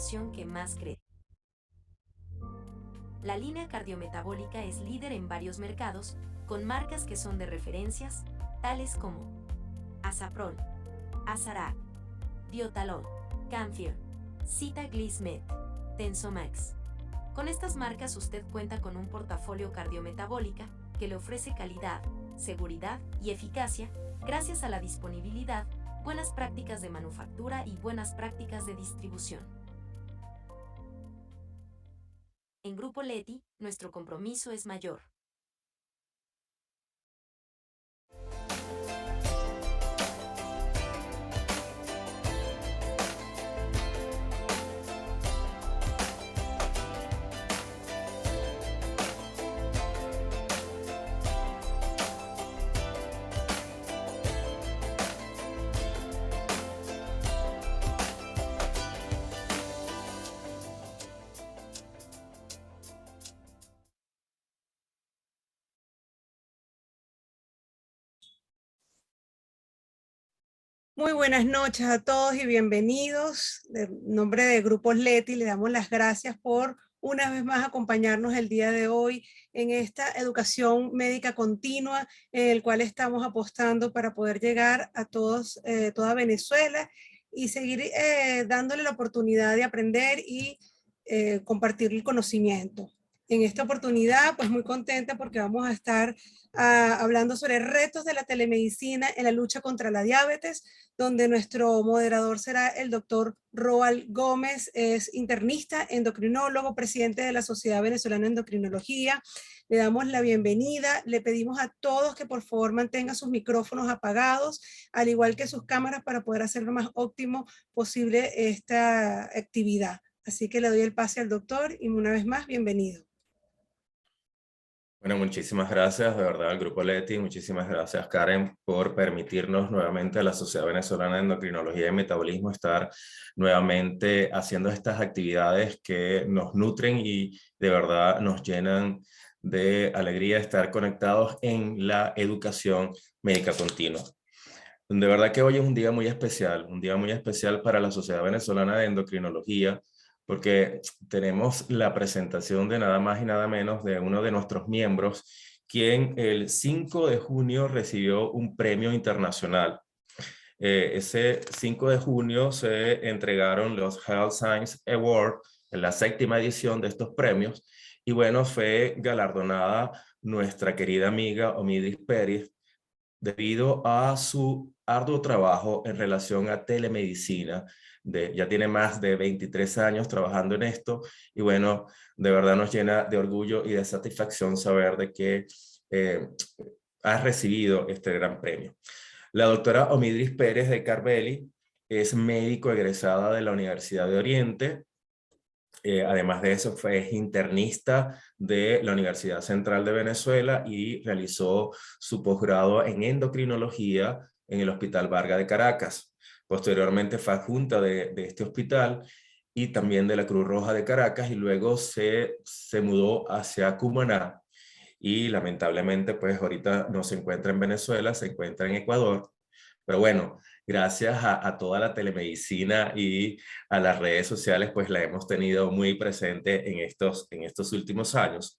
innovación que más crece. La línea cardiometabólica es líder en varios mercados, con marcas que son de referencias, tales como Asaprol, Azarac, Diotalol, Camphor, Sitaglizmet, Tensomax. Con estas marcas usted cuenta con un portafolio cardiometabólica que le ofrece calidad, seguridad y eficacia gracias a la disponibilidad, buenas prácticas de manufactura y buenas prácticas de distribución. En Grupo Leti, nuestro compromiso es mayor. Muy buenas noches a todos y bienvenidos. En nombre de Grupos Leti, le damos las gracias por una vez más acompañarnos el día de hoy en esta educación médica continua en el cual estamos apostando para poder llegar a todos, toda Venezuela y seguir dándole la oportunidad de aprender y compartir el conocimiento. En esta oportunidad, pues muy contenta porque vamos a estar hablando sobre retos de la telemedicina en la lucha contra la diabetes, donde nuestro moderador será el doctor Roald Gómez, es internista, endocrinólogo, presidente de la Sociedad Venezolana de Endocrinología. Le damos la bienvenida, le pedimos a todos que por favor mantengan sus micrófonos apagados, al igual que sus cámaras para poder hacer lo más óptimo posible esta actividad. Así que le doy el pase al doctor y una vez más, bienvenido. Bueno, muchísimas gracias de verdad al Grupo Leti, muchísimas gracias Karen por permitirnos nuevamente a la Sociedad Venezolana de Endocrinología y Metabolismo estar nuevamente haciendo estas actividades que nos nutren y de verdad nos llenan de alegría estar conectados en la educación médica continua. De verdad que hoy es un día muy especial para la Sociedad Venezolana de Endocrinología, porque tenemos la presentación de nada más y nada menos de uno de nuestros miembros, quien el 5 de junio recibió un premio internacional. Ese 5 de junio se entregaron los Health Science Award, en la séptima edición de estos premios, y bueno, fue galardonada nuestra querida amiga Omidris Pérez, debido a su arduo trabajo en relación a telemedicina. Ya tiene más de 23 años trabajando en esto y bueno, de verdad nos llena de orgullo y de satisfacción saber de que eh, has recibido este gran premio. La doctora Omidris Pérez de Carbeli es médico egresada de la Universidad de Oriente. Además de eso, fue internista de la Universidad Central de Venezuela y realizó su posgrado en endocrinología en el Hospital Vargas de Caracas. Posteriormente fue adjunta de este hospital y también de la Cruz Roja de Caracas y luego se mudó hacia Cumaná y lamentablemente pues ahorita no se encuentra en Venezuela, se encuentra en Ecuador. Pero bueno, gracias a toda la telemedicina y a las redes sociales, pues la hemos tenido muy presente en estos últimos años.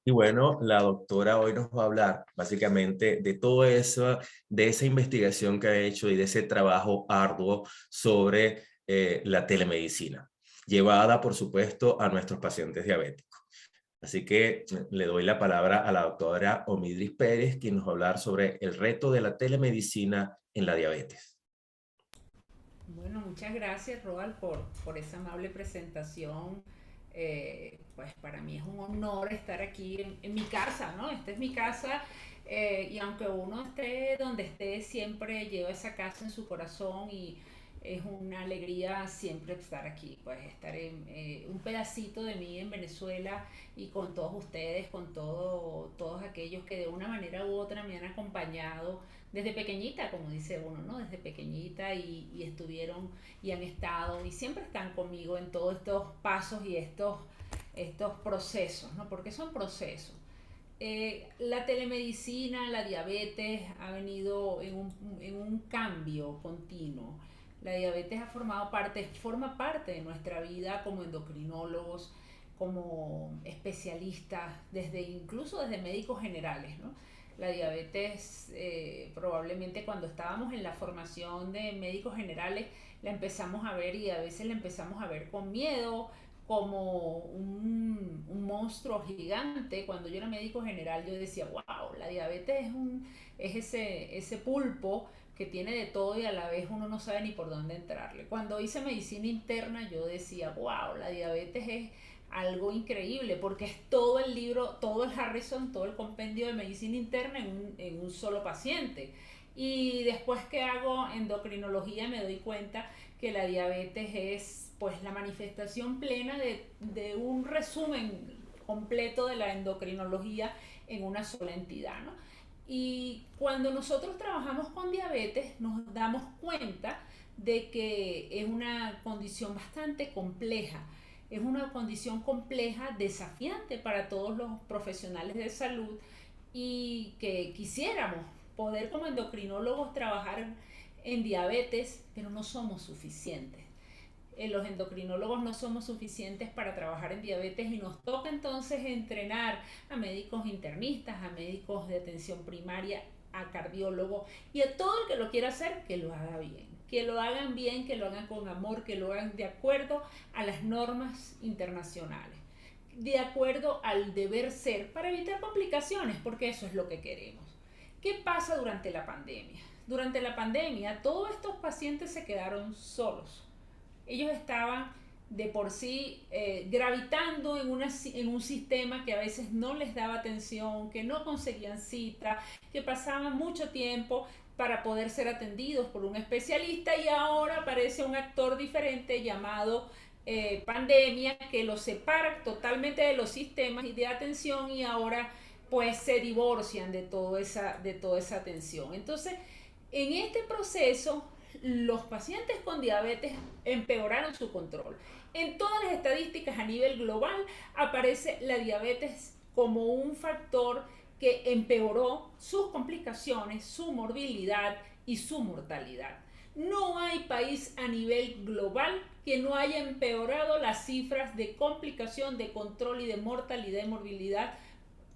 Y bueno, la doctora hoy nos va a hablar básicamente de todo eso, de esa investigación que ha hecho y de ese trabajo arduo sobre la telemedicina, llevada por supuesto a nuestros pacientes diabéticos. Así que le doy la palabra a la doctora Omidris Pérez, quien nos va a hablar sobre el reto de la telemedicina en la diabetes. Bueno, muchas gracias, Roald, por esa amable presentación. Pues para mí es un honor estar aquí en mi casa, ¿no? Esta es mi casa y aunque uno esté donde esté, siempre lleva esa casa en su corazón y es una alegría siempre estar aquí, pues estar en un pedacito de mí en Venezuela y con todos ustedes, con todos aquellos que de una manera u otra me han acompañado desde pequeñita, como dice uno, ¿no? Desde pequeñita y estuvieron y han estado y siempre están conmigo en todos estos pasos y estos procesos, ¿no? Porque son procesos. La telemedicina, la diabetes ha venido en un cambio continuo. La diabetes forma parte de nuestra vida como endocrinólogos, como especialistas, incluso desde médicos generales, ¿no? La diabetes, probablemente cuando estábamos en la formación de médicos generales, la empezamos a ver y a veces la empezamos a ver con miedo, como un monstruo gigante. Cuando yo era médico general, yo decía, wow, la diabetes es ese pulpo que tiene de todo y a la vez uno no sabe ni por dónde entrarle. Cuando hice medicina interna, yo decía, wow, la diabetes es algo increíble porque es todo el libro, todo el Harrison, todo el compendio de medicina interna en un solo paciente. Y después que hago endocrinología me doy cuenta que la diabetes es pues la manifestación plena de un resumen completo de la endocrinología en una sola entidad, ¿no? Y cuando nosotros trabajamos con diabetes nos damos cuenta de que es una condición bastante compleja. Es una condición compleja, desafiante para todos los profesionales de salud y que quisiéramos poder como endocrinólogos trabajar en diabetes, pero no somos suficientes. Los endocrinólogos no somos suficientes para trabajar en diabetes y nos toca entonces entrenar a médicos internistas, a médicos de atención primaria, a cardiólogos y a todo el que lo quiera hacer, que lo haga bien. Que lo hagan bien, que lo hagan con amor, que lo hagan de acuerdo a las normas internacionales, de acuerdo al deber ser para evitar complicaciones, porque eso es lo que queremos. ¿Qué pasa durante la pandemia? Durante la pandemia todos estos pacientes se quedaron solos. Ellos estaban de por sí gravitando en un sistema que a veces no les daba atención, que no conseguían cita, que pasaban mucho tiempo para poder ser atendidos por un especialista y ahora aparece un actor diferente llamado pandemia que los separa totalmente de los sistemas y de atención y ahora pues se divorcian de toda esa atención. Entonces, en este proceso, los pacientes con diabetes empeoraron su control. En todas las estadísticas a nivel global aparece la diabetes como un factor que empeoró sus complicaciones, su morbilidad y su mortalidad. No hay país a nivel global que no haya empeorado las cifras de complicación, de control y de mortalidad y morbilidad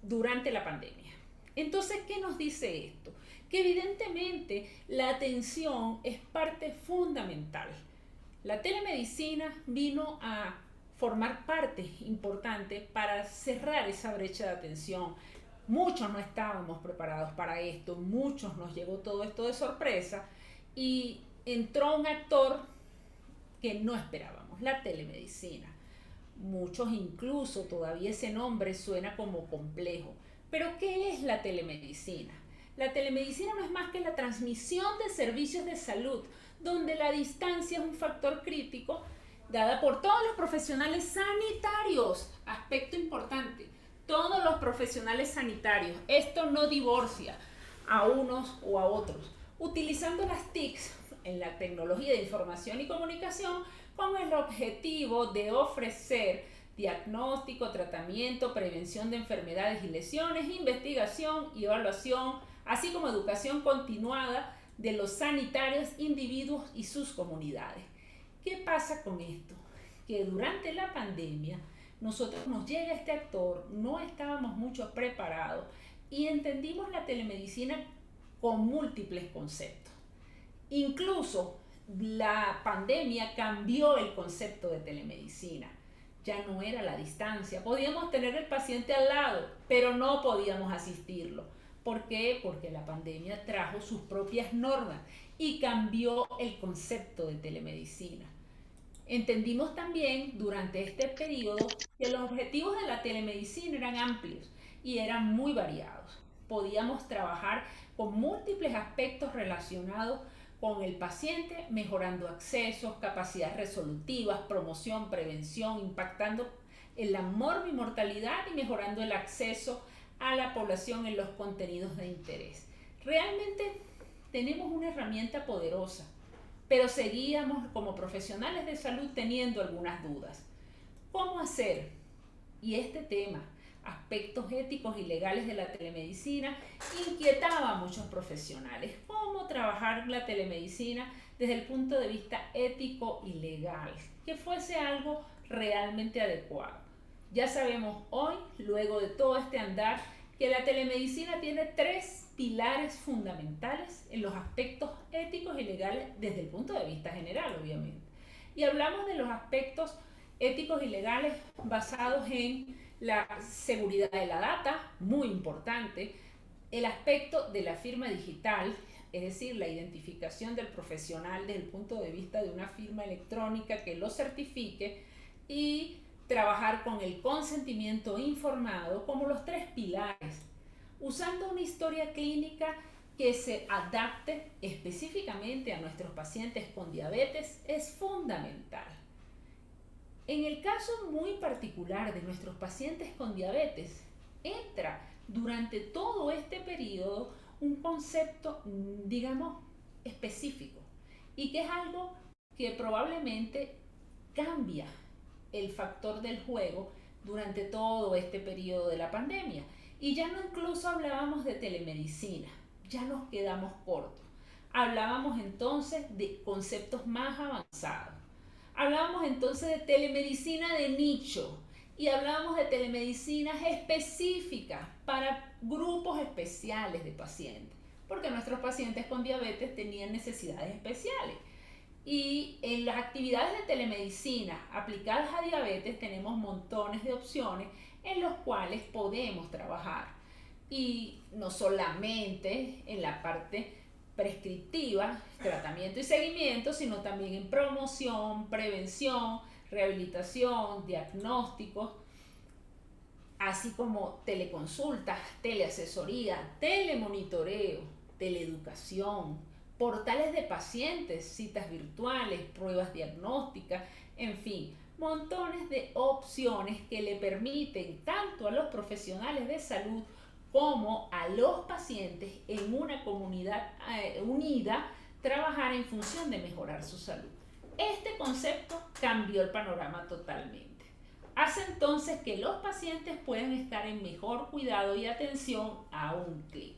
durante la pandemia. Entonces, ¿qué nos dice esto? Que evidentemente la atención es parte fundamental. La telemedicina vino a formar parte importante para cerrar esa brecha de atención. Muchos no estábamos preparados para esto, muchos nos llegó todo esto de sorpresa y entró un actor que no esperábamos, la telemedicina. Muchos incluso todavía ese nombre suena como complejo. Pero ¿qué es la telemedicina? La telemedicina no es más que la transmisión de servicios de salud, donde la distancia es un factor crítico, dada por todos los profesionales sanitarios. Aspecto importante, todos los profesionales sanitarios. Esto no divorcia a unos o a otros. Utilizando las TICs en la tecnología de información y comunicación con el objetivo de ofrecer diagnóstico, tratamiento, prevención de enfermedades y lesiones, investigación y evaluación, así como educación continuada de los sanitarios, individuos y sus comunidades. ¿Qué pasa con esto? Que durante la pandemia nosotros nos llega este actor, no estábamos mucho preparados y entendimos la telemedicina con múltiples conceptos. Incluso la pandemia cambió el concepto de telemedicina. Ya no era la distancia. Podíamos tener el paciente al lado, pero no podíamos asistirlo. ¿Por qué? Porque la pandemia trajo sus propias normas y cambió el concepto de telemedicina. Entendimos también durante este periodo que los objetivos de la telemedicina eran amplios y eran muy variados. Podíamos trabajar con múltiples aspectos relacionados con el paciente, mejorando accesos, capacidades resolutivas, promoción, prevención, impactando en la morbimortalidad y mejorando el acceso a la población en los contenidos de interés. Realmente tenemos una herramienta poderosa, pero seguíamos como profesionales de salud teniendo algunas dudas. ¿Cómo hacer? Y este tema, aspectos éticos y legales de la telemedicina, inquietaba a muchos profesionales. ¿Cómo trabajar la telemedicina desde el punto de vista ético y legal, que fuese algo realmente adecuado. Ya sabemos hoy, luego de todo este andar, que la telemedicina tiene 3 pilares fundamentales en los aspectos éticos y legales desde el punto de vista general, obviamente. Y hablamos de los aspectos éticos y legales basados en la seguridad de la data, muy importante, el aspecto de la firma digital, es decir, la identificación del profesional desde el punto de vista de una firma electrónica que lo certifique, y trabajar con el consentimiento informado como los 3 pilares, usando una historia clínica que se adapte específicamente a nuestros pacientes con diabetes es fundamental. En el caso muy particular de nuestros pacientes con diabetes, entra durante todo este periodo un concepto, digamos, específico, y que es algo que probablemente cambia el factor del juego durante todo este periodo de la pandemia. Y ya no incluso hablábamos de telemedicina, ya nos quedamos cortos. Hablábamos entonces de conceptos más avanzados. Hablábamos entonces de telemedicina de nicho y hablábamos de telemedicinas específicas para grupos especiales de pacientes, porque nuestros pacientes con diabetes tenían necesidades especiales. Y en las actividades de telemedicina aplicadas a diabetes tenemos montones de opciones en los cuales podemos trabajar. Y no solamente en la parte prescriptiva, tratamiento y seguimiento, sino también en promoción, prevención, rehabilitación, diagnósticos, así como teleconsultas, teleasesoría, telemonitoreo, teleeducación, portales de pacientes, citas virtuales, pruebas diagnósticas, en fin, montones de opciones que le permiten tanto a los profesionales de salud como a los pacientes en una comunidad unida trabajar en función de mejorar su salud. Este concepto cambió el panorama totalmente. Hace entonces que los pacientes puedan estar en mejor cuidado y atención a un clic.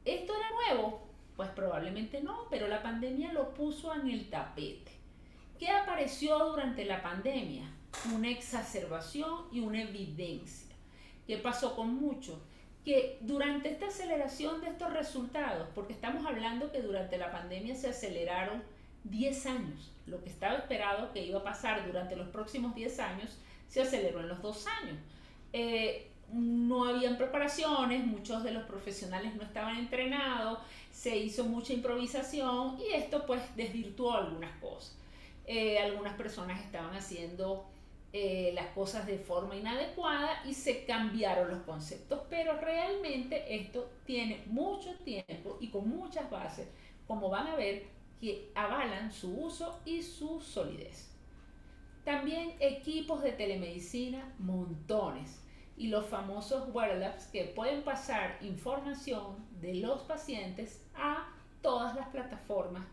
¿Esto era nuevo? Pues probablemente no, pero la pandemia lo puso en el tapete. ¿Qué apareció durante la pandemia? Una exacerbación y una evidencia. ¿Qué pasó con muchos? Que durante esta aceleración de estos resultados, porque estamos hablando que durante la pandemia se aceleraron 10 años, lo que estaba esperado que iba a pasar durante los próximos 10 años, se aceleró en los 2 años. No habían preparaciones, muchos de los profesionales no estaban entrenados, se hizo mucha improvisación y esto pues desvirtuó algunas cosas. Algunas personas estaban haciendo las cosas de forma inadecuada y se cambiaron los conceptos, pero realmente esto tiene mucho tiempo y con muchas bases, como van a ver, que avalan su uso y su solidez. También equipos de telemedicina, montones, y los famosos wearables que pueden pasar información de los pacientes a todas las plataformas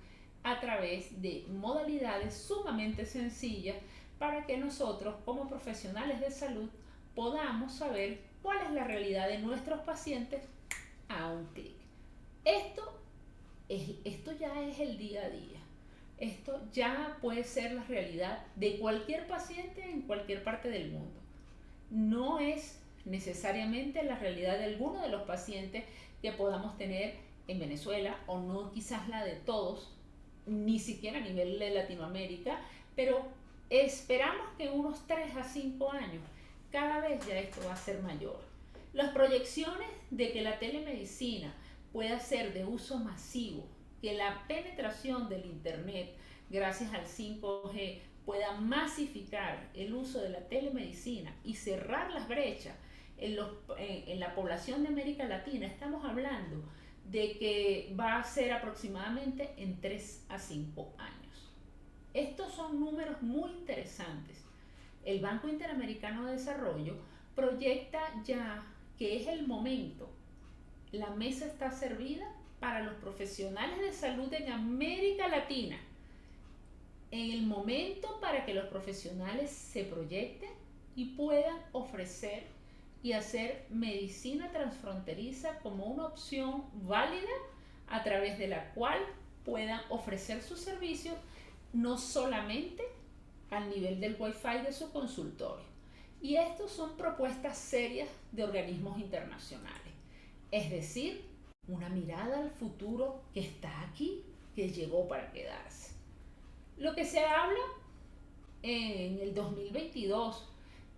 a través de modalidades sumamente sencillas para que nosotros como profesionales de salud podamos saber cuál es la realidad de nuestros pacientes a un clic. Esto ya es el día a día. Esto ya puede ser la realidad de cualquier paciente en cualquier parte del mundo. No es necesariamente la realidad de alguno de los pacientes que podamos tener en Venezuela, o no quizás la de todos, ni siquiera a nivel de Latinoamérica, pero esperamos que unos 3 a 5 años cada vez ya esto va a ser mayor. Las proyecciones de que la telemedicina pueda ser de uso masivo, que la penetración del Internet gracias al 5G pueda masificar el uso de la telemedicina y cerrar las brechas en la población de América Latina, estamos hablando de que va a ser aproximadamente en 3 a 5 años. Estos son números muy interesantes. El Banco Interamericano de Desarrollo proyecta ya que es el momento, la mesa está servida para los profesionales de salud en América Latina, en el momento para que los profesionales se proyecten y puedan ofrecer y hacer medicina transfronteriza como una opción válida a través de la cual puedan ofrecer sus servicios no solamente al nivel del Wi-Fi de su consultorio. Y estos son propuestas serias de organismos internacionales. Es decir, una mirada al futuro que está aquí, que llegó para quedarse. Lo que se habla en el 2022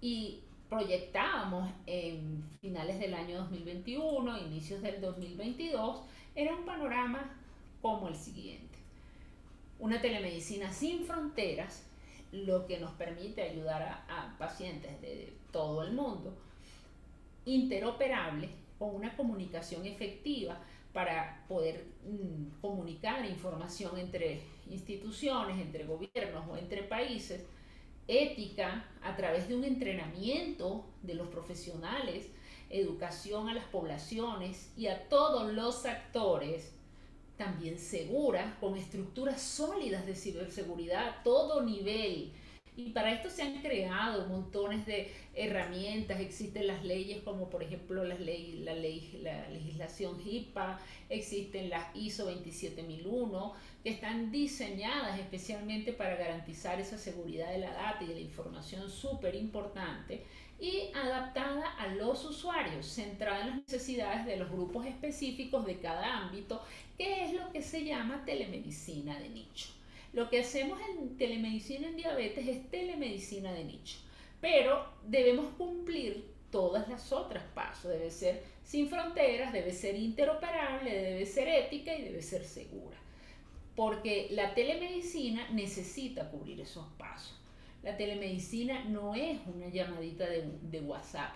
y proyectábamos en finales del año 2021, inicios del 2022, era un panorama como el siguiente. Una telemedicina sin fronteras, lo que nos permite ayudar a pacientes de todo el mundo, interoperable, con una comunicación efectiva para poder comunicar información entre instituciones, entre gobiernos o entre países, ética a través de un entrenamiento de los profesionales, educación a las poblaciones y a todos los actores, también segura, con estructuras sólidas de ciberseguridad a todo nivel. Y para esto se han creado montones de herramientas, existen las leyes como por ejemplo la legislación HIPAA, existen las ISO 27001, que están diseñadas especialmente para garantizar esa seguridad de la data y de la información súper importante y adaptada a los usuarios, centrada en las necesidades de los grupos específicos de cada ámbito, que es lo que se llama telemedicina de nicho. Lo que hacemos en telemedicina en diabetes es telemedicina de nicho, pero debemos cumplir todas las otras pasos. Debe ser sin fronteras, debe ser interoperable, debe ser ética y debe ser segura. Porque la telemedicina necesita cubrir esos pasos. La telemedicina no es una llamadita de WhatsApp.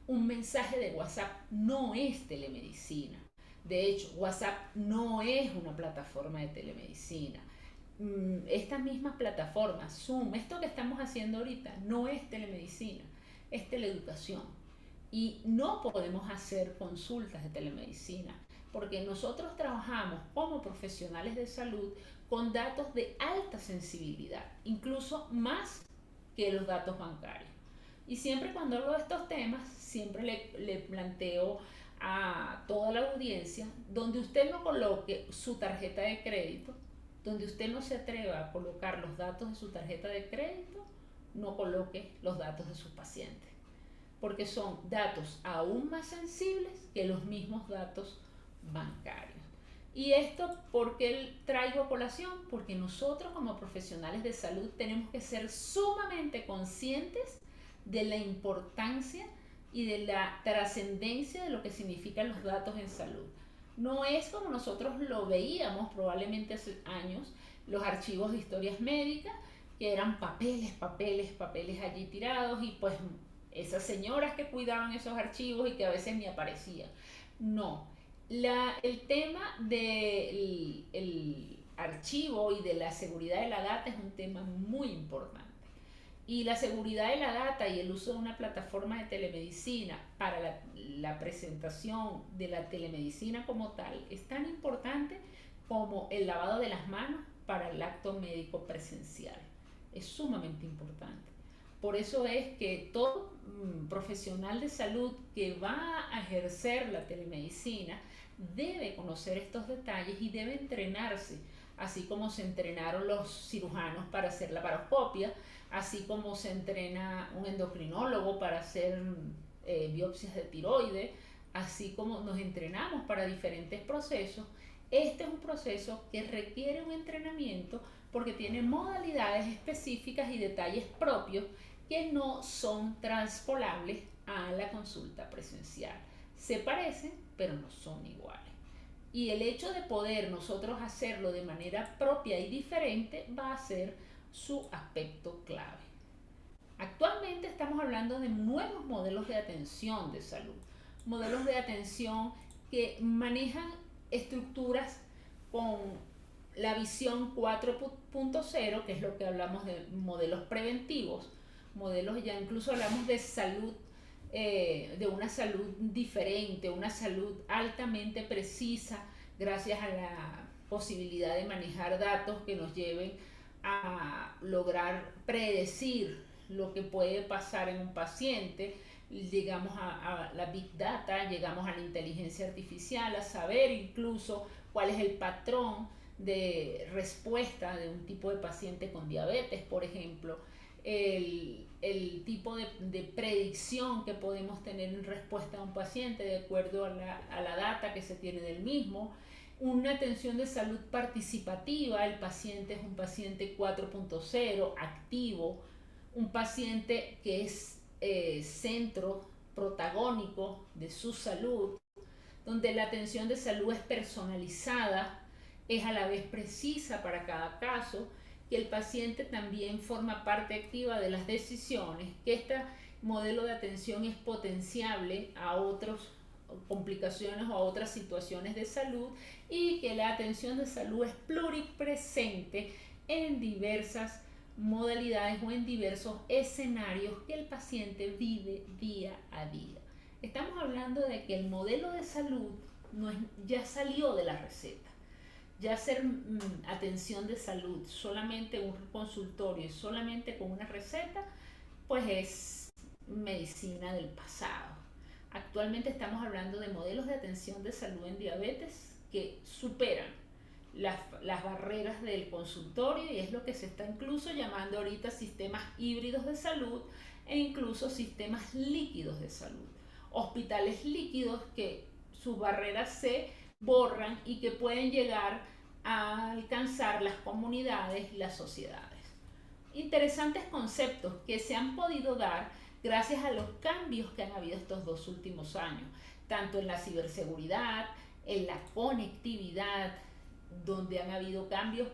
Un mensaje de WhatsApp no es telemedicina. De hecho, WhatsApp no es una plataforma de telemedicina. Estas mismas plataformas, Zoom, esto que estamos haciendo ahorita, no es telemedicina, es teleeducación. Y no podemos hacer consultas de telemedicina, porque nosotros trabajamos como profesionales de salud con datos de alta sensibilidad, incluso más que los datos bancarios. Y siempre cuando hablo de estos temas, siempre le planteo a toda la audiencia, donde usted no coloque su tarjeta de crédito, donde usted no se atreva a colocar los datos de su tarjeta de crédito, no coloque los datos de sus pacientes, porque son datos aún más sensibles que los mismos datos bancarios. Y esto, ¿por qué traigo a colación? Porque nosotros como profesionales de salud tenemos que ser sumamente conscientes de la importancia y de la trascendencia de lo que significan los datos en salud. No es como nosotros lo veíamos probablemente hace años, los archivos de historias médicas, que eran papeles allí tirados y pues esas señoras que cuidaban esos archivos y que a veces ni aparecían. No, el tema del archivo y de la seguridad de la data es un tema muy importante. Y la seguridad de la data y el uso de una plataforma de telemedicina para la presentación de la telemedicina como tal es tan importante como el lavado de las manos para el acto médico presencial. Es sumamente importante. Por eso es que todo profesional de salud que va a ejercer la telemedicina debe conocer estos detalles y debe entrenarse, así como se entrenaron los cirujanos para hacer la laparoscopia, así como se entrena un endocrinólogo para hacer biopsias de tiroides, así como nos entrenamos para diferentes procesos. Este es un proceso que requiere un entrenamiento porque tiene modalidades específicas y detalles propios que no son transpolables a la consulta presencial. Se parecen, pero no son iguales. Y el hecho de poder nosotros hacerlo de manera propia y diferente va a ser su aspecto clave. Actualmente estamos hablando de nuevos modelos de atención de salud, modelos de atención que manejan estructuras con la visión 4.0, que es lo que hablamos de modelos preventivos, modelos, ya incluso hablamos de salud, de una salud diferente, una salud altamente precisa, gracias a la posibilidad de manejar datos que nos lleven a lograr predecir lo que puede pasar en un paciente. Llegamos a la Big Data, llegamos a la inteligencia artificial, a saber incluso cuál es el patrón de respuesta de un tipo de paciente con diabetes, por ejemplo, el tipo de predicción que podemos tener en respuesta a un paciente de acuerdo a la data que se tiene del mismo, una atención de salud participativa, el paciente es un paciente 4.0, activo, un paciente que es centro protagónico de su salud, donde la atención de salud es personalizada, es a la vez precisa para cada caso, que el paciente también forma parte activa de las decisiones, que este modelo de atención es potenciable a otras complicaciones o a otras situaciones de salud, y que la atención de salud es pluripresente en diversas modalidades o en diversos escenarios que el paciente vive día a día. Estamos hablando de que el modelo de salud no es, ya salió de la receta. Ya hacer atención de salud solamente un consultorio y solamente con una receta, pues es medicina del pasado. Actualmente estamos hablando de modelos de atención de salud en diabetes que superan las barreras del consultorio, y es lo que se está incluso llamando ahorita sistemas híbridos de salud e incluso sistemas líquidos de salud. Hospitales líquidos que sus barreras se borran y que pueden llegar a alcanzar las comunidades y las sociedades. Interesantes conceptos que se han podido dar gracias a los cambios que han habido estos 2 últimos años, tanto en la ciberseguridad, en la conectividad, donde han habido cambios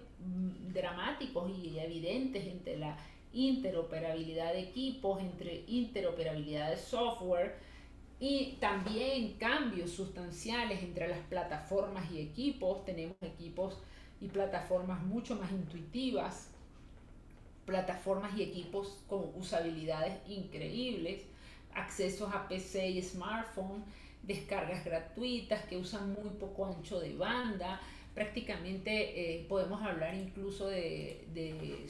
dramáticos y evidentes entre la interoperabilidad de equipos, entre interoperabilidad de software, y también cambios sustanciales entre las plataformas y equipos. Tenemos equipos y plataformas mucho más intuitivas, plataformas y equipos con usabilidades increíbles, accesos a PC y smartphone, descargas gratuitas que usan muy poco ancho de banda. Prácticamente podemos hablar incluso de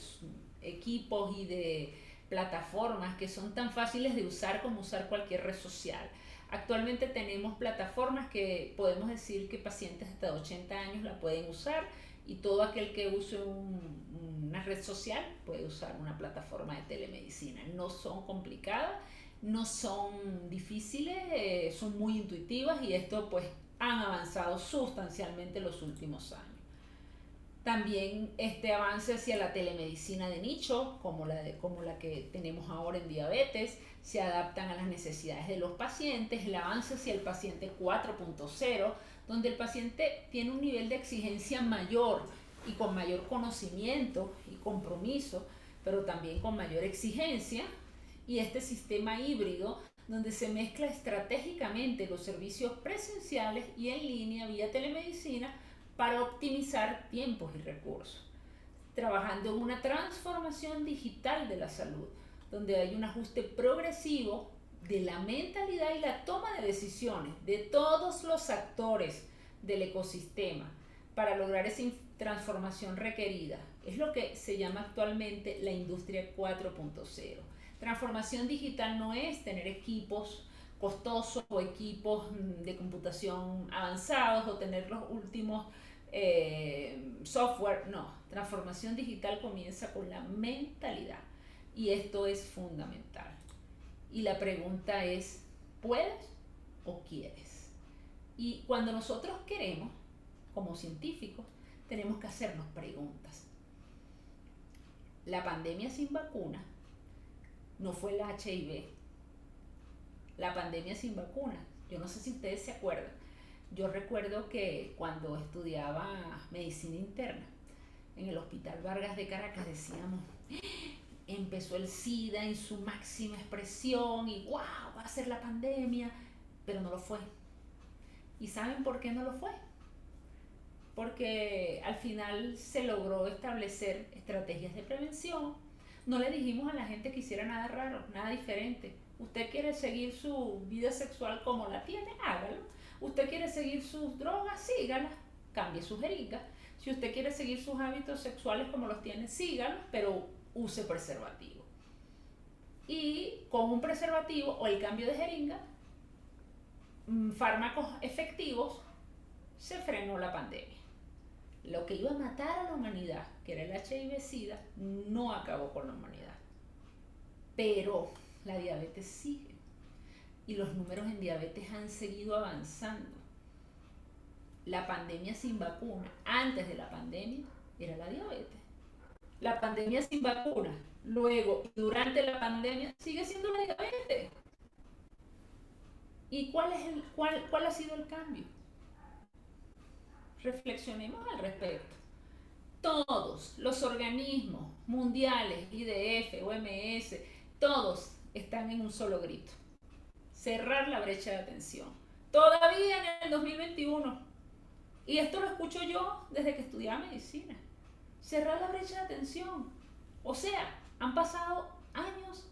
equipos y de plataformas que son tan fáciles de usar como usar cualquier red social. Actualmente tenemos plataformas que podemos decir que pacientes hasta de 80 años la pueden usar, y todo aquel que use una red social puede usar una plataforma de telemedicina. No son complicadas, no son difíciles, son muy intuitivas, y esto pues han avanzado sustancialmente en los últimos años. También este avance hacia la telemedicina de nicho, como la que tenemos ahora en diabetes, se adaptan a las necesidades de los pacientes. El avance hacia el paciente 4.0, donde el paciente tiene un nivel de exigencia mayor y con mayor conocimiento y compromiso, pero también con mayor exigencia. Y este sistema híbrido, donde se mezcla estratégicamente los servicios presenciales y en línea vía telemedicina para optimizar tiempos y recursos, trabajando en una transformación digital de la salud, donde hay un ajuste progresivo de la mentalidad y la toma de decisiones de todos los actores del ecosistema para lograr esa transformación requerida. Es lo que se llama actualmente la industria 4.0. Transformación digital no es tener equipos costosos o equipos de computación avanzados o tener los últimos software. No, transformación digital comienza con la mentalidad, y esto es fundamental. Y la pregunta es, ¿puedes o quieres? Y cuando nosotros queremos, como científicos, tenemos que hacernos preguntas. La pandemia sin vacuna no fue el HIV. La pandemia sin vacuna, yo no sé si ustedes se acuerdan. Yo recuerdo que cuando estudiaba medicina interna en el Hospital Vargas de Caracas decíamos, empezó el SIDA en su máxima expresión y ¡wow! Va a ser la pandemia, pero no lo fue. ¿Y saben por qué no lo fue? Porque al final se logró establecer estrategias de prevención. No le dijimos a la gente que hiciera nada raro, nada diferente. Usted quiere seguir su vida sexual como la tiene, hágalo. Usted quiere seguir sus drogas, sígalas, cambie sus jeringas. Si usted quiere seguir sus hábitos sexuales como los tiene, sígalos, pero use preservativo. Y con un preservativo o el cambio de jeringa, fármacos efectivos, se frenó la pandemia. lo que iba a matar a la humanidad, que era el HIV-Sida, no acabó con la humanidad. Pero la diabetes sigue. Y los números en diabetes han seguido avanzando. La pandemia sin vacuna, antes de la pandemia, era la diabetes. La pandemia sin vacuna, luego y durante la pandemia, sigue siendo la diabetes. ¿Y cuál ha sido el cambio? Reflexionemos al respecto. Todos los organismos mundiales, IDF, OMS, todos están en un solo grito: cerrar la brecha de atención. Todavía en el 2021. Y esto lo escucho yo desde que estudiaba medicina. Cerrar la brecha de atención. O sea, han pasado años,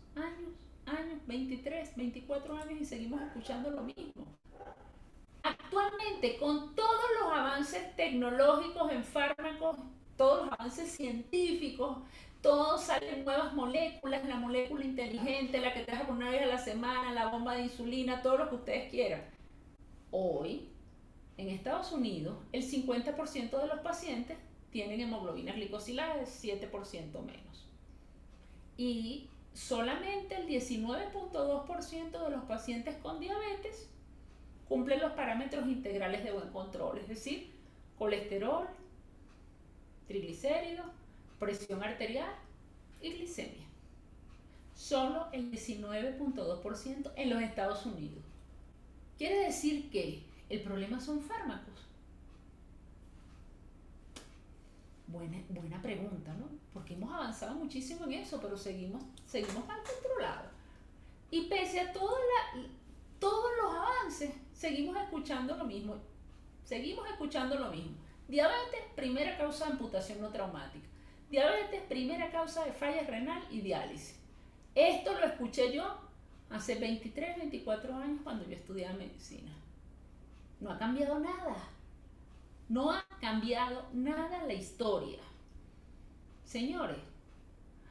23, 24 años y seguimos escuchando lo mismo. Actualmente, con todos los avances tecnológicos en fármacos, todos los avances científicos, todos salen nuevas moléculas, la molécula inteligente, la que te deja por una vez a la semana, la bomba de insulina, todo lo que ustedes quieran. Hoy, en Estados Unidos, el 50% de los pacientes tienen hemoglobina glicosilada, de 7% menos. Y solamente el 19.2% de los pacientes con diabetes cumplen los parámetros integrales de buen control, es decir, colesterol, triglicéridos, presión arterial y glicemia. Solo el 19.2% en los Estados Unidos. Quiere decir que el problema son fármacos. Buena pregunta, ¿no? Porque hemos avanzado muchísimo en eso, pero seguimos mal controlados. Y pese a todos los avances, seguimos escuchando lo mismo. Diabetes, primera causa de amputación no traumática. Diabetes, primera causa de falla renal y diálisis. Esto lo escuché yo hace 23, 24 años cuando yo estudiaba medicina. No ha cambiado nada. No ha cambiado nada la historia. Señores,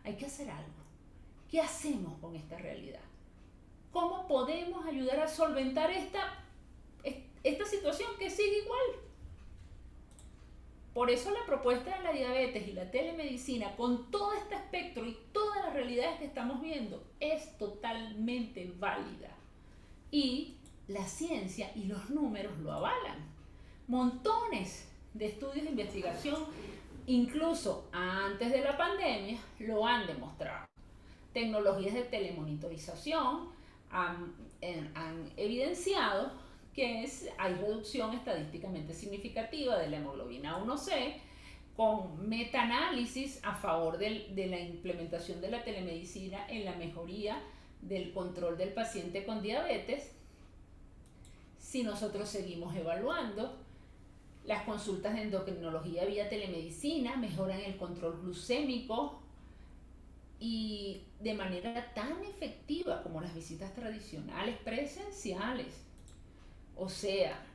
hay que hacer algo. ¿Qué hacemos con esta realidad? ¿Cómo podemos ayudar a solventar esta situación que sigue igual? Por eso la propuesta de la diabetes y la telemedicina, con todo este espectro y todas las realidades que estamos viendo, es totalmente válida. Y la ciencia y los números lo avalan. Montones de estudios de investigación, incluso antes de la pandemia, lo han demostrado. Tecnologías de telemonitorización han evidenciado que hay reducción estadísticamente significativa de la hemoglobina A1C, con metaanálisis a favor de la implementación de la telemedicina en la mejoría del control del paciente con diabetes. Si nosotros seguimos evaluando, las consultas de endocrinología vía telemedicina mejoran el control glucémico y de manera tan efectiva como las visitas tradicionales presenciales. O sea,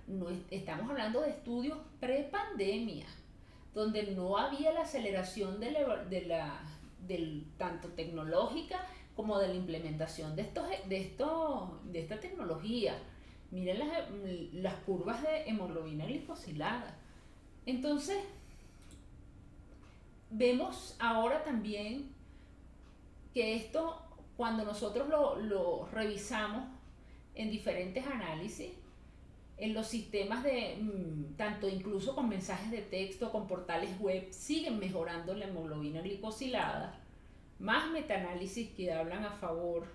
estamos hablando de estudios pre-pandemia, donde no había la aceleración tanto tecnológica como de la implementación de esta tecnología. Miren las curvas de hemoglobina glicosilada. Entonces, vemos ahora también que esto, cuando nosotros lo revisamos en diferentes análisis, en los sistemas tanto incluso con mensajes de texto, con portales web, siguen mejorando la hemoglobina glicosilada, más metaanálisis que hablan a favor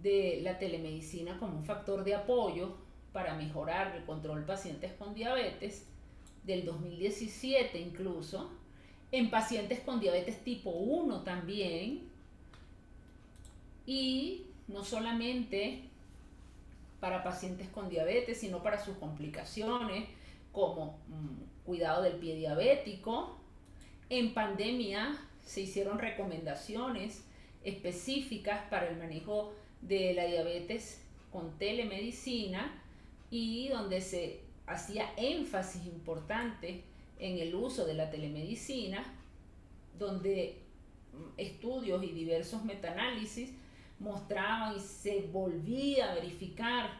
de la telemedicina como un factor de apoyo para mejorar el control de pacientes con diabetes, del 2017 incluso, en pacientes con diabetes tipo 1 también, y no solamente para pacientes con diabetes, sino para sus complicaciones, como cuidado del pie diabético. En pandemia se hicieron recomendaciones específicas para el manejo de la diabetes con telemedicina, y donde se hacía énfasis importante en el uso de la telemedicina, donde estudios y diversos metaanálisis mostraban y se volvía a verificar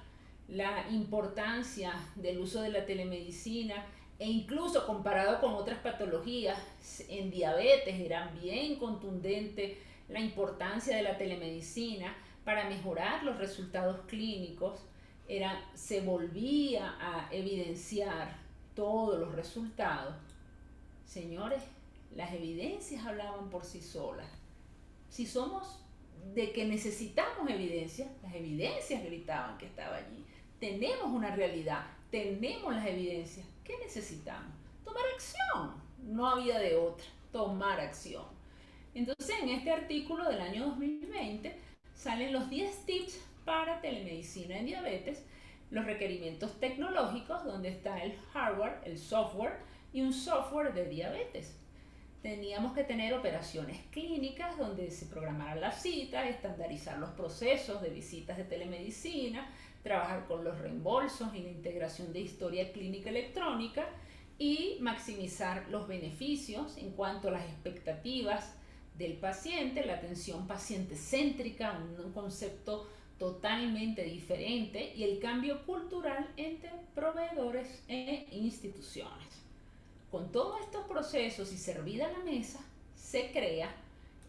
la importancia del uso de la telemedicina e incluso comparado con otras patologías, en diabetes era bien contundente la importancia de la telemedicina para mejorar los resultados clínicos. Se volvía a evidenciar todos los resultados. Señores, las evidencias hablaban por sí solas. Si somos de que necesitamos evidencia, las evidencias gritaban que estaba allí. Tenemos una realidad, tenemos las evidencias. ¿Qué necesitamos? Tomar acción. No había de otra, tomar acción. Entonces, en este artículo del año 2020 salen los 10 tips para telemedicina en diabetes, los requerimientos tecnológicos, donde está el hardware, el software y un software de diabetes. Teníamos que tener operaciones clínicas donde se programaran las citas, estandarizar los procesos de visitas de telemedicina, trabajar con los reembolsos y la integración de historia clínica electrónica y maximizar los beneficios en cuanto a las expectativas del paciente, la atención paciente céntrica, un concepto totalmente diferente, y el cambio cultural entre proveedores e instituciones. Con todos estos procesos y servida la mesa, se crea,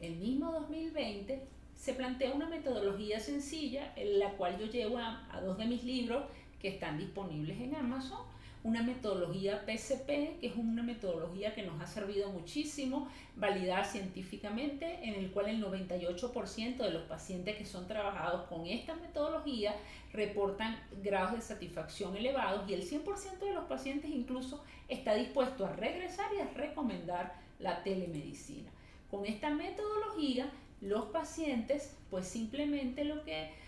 el mismo 2020, se plantea una metodología sencilla, en la cual yo llevo a 2 de mis libros que están disponibles en Amazon, una metodología PCP, que es una metodología que nos ha servido muchísimo, validada científicamente, en el cual el 98% de los pacientes que son trabajados con esta metodología reportan grados de satisfacción elevados, y el 100% de los pacientes incluso está dispuesto a regresar y a recomendar la telemedicina. Con esta metodología, los pacientes, pues simplemente lo que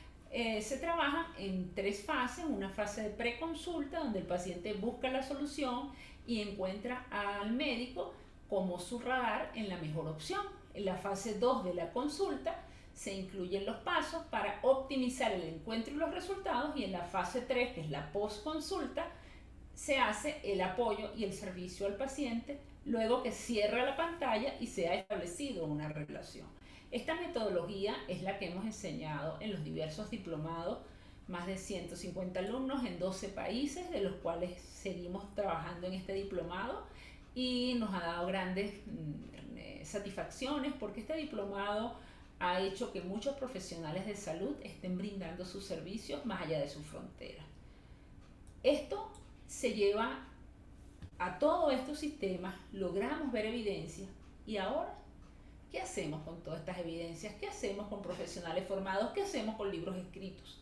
se trabaja en 3 fases, una fase de preconsulta donde el paciente busca la solución y encuentra al médico como su radar en la mejor opción. En la fase 2 de la consulta se incluyen los pasos para optimizar el encuentro y los resultados, y en la fase 3, que es la postconsulta, se hace el apoyo y el servicio al paciente luego que cierra la pantalla y se ha establecido una relación. Esta metodología es la que hemos enseñado en los diversos diplomados, más de 150 alumnos en 12 países, de los cuales seguimos trabajando en este diplomado, y nos ha dado grandes satisfacciones, porque este diplomado ha hecho que muchos profesionales de salud estén brindando sus servicios más allá de sus fronteras. Esto se lleva a todos estos sistemas, logramos ver evidencia, y ahora, ¿qué hacemos con todas estas evidencias? ¿Qué hacemos con profesionales formados? ¿Qué hacemos con libros escritos?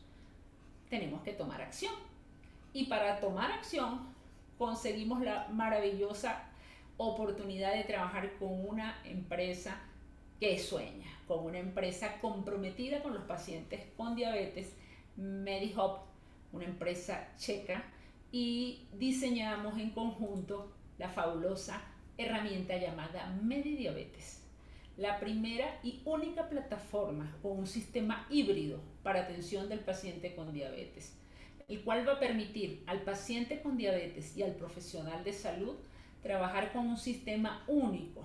Tenemos que tomar acción. Y para tomar acción, conseguimos la maravillosa oportunidad de trabajar con una empresa que sueña, con una empresa comprometida con los pacientes con diabetes, MediHub, una empresa checa, y diseñamos en conjunto la fabulosa herramienta llamada MediDiabetes, la primera y única plataforma con un sistema híbrido para atención del paciente con diabetes, el cual va a permitir al paciente con diabetes y al profesional de salud trabajar con un sistema único,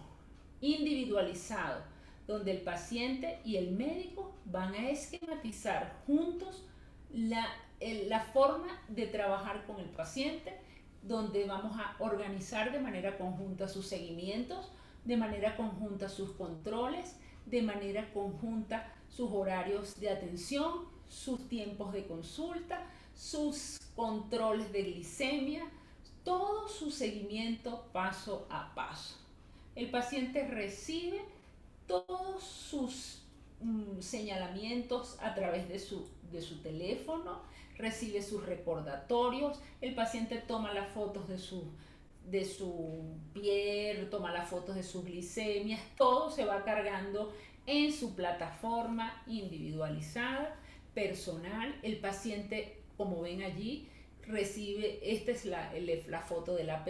individualizado, donde el paciente y el médico van a esquematizar juntos la forma de trabajar con el paciente, donde vamos a organizar de manera conjunta sus seguimientos, de manera conjunta sus controles, de manera conjunta sus horarios de atención, sus tiempos de consulta, sus controles de glicemia, todo su seguimiento paso a paso. El paciente recibe todos sus señalamientos a través de su teléfono, recibe sus recordatorios, el paciente toma las fotos de su piel, toma las fotos de sus glicemias, todo se va cargando en su plataforma individualizada, personal. El paciente, como ven allí, recibe, esta es la foto del app,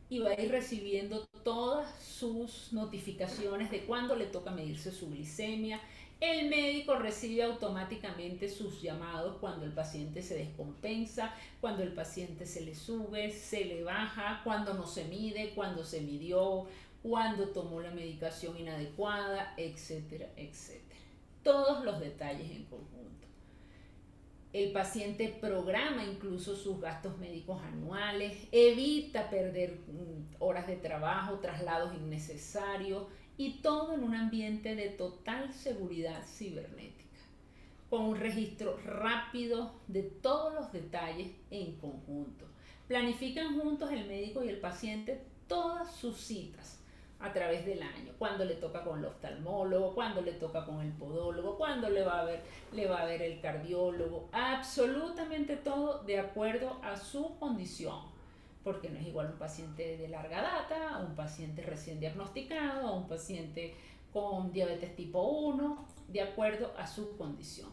y va a ir recibiendo todas sus notificaciones de cuándo le toca medirse su glicemia. El médico recibe automáticamente sus llamados cuando el paciente se descompensa, cuando el paciente se le sube, se le baja, cuando no se mide, cuando se midió, cuando tomó la medicación inadecuada, etcétera, etcétera. Todos los detalles en conjunto. El paciente programa incluso sus gastos médicos anuales, evita perder horas de trabajo, traslados innecesarios y todo en un ambiente de total seguridad cibernética, con un registro rápido de todos los detalles en conjunto. Planifican juntos el médico y el paciente todas sus citas a través del año, cuando le toca con el oftalmólogo, cuando le toca con el podólogo, cuando le va a ver el cardiólogo, absolutamente todo de acuerdo a su condición, porque no es igual un paciente de larga data, a un paciente recién diagnosticado, a un paciente con diabetes tipo 1, de acuerdo a su condición,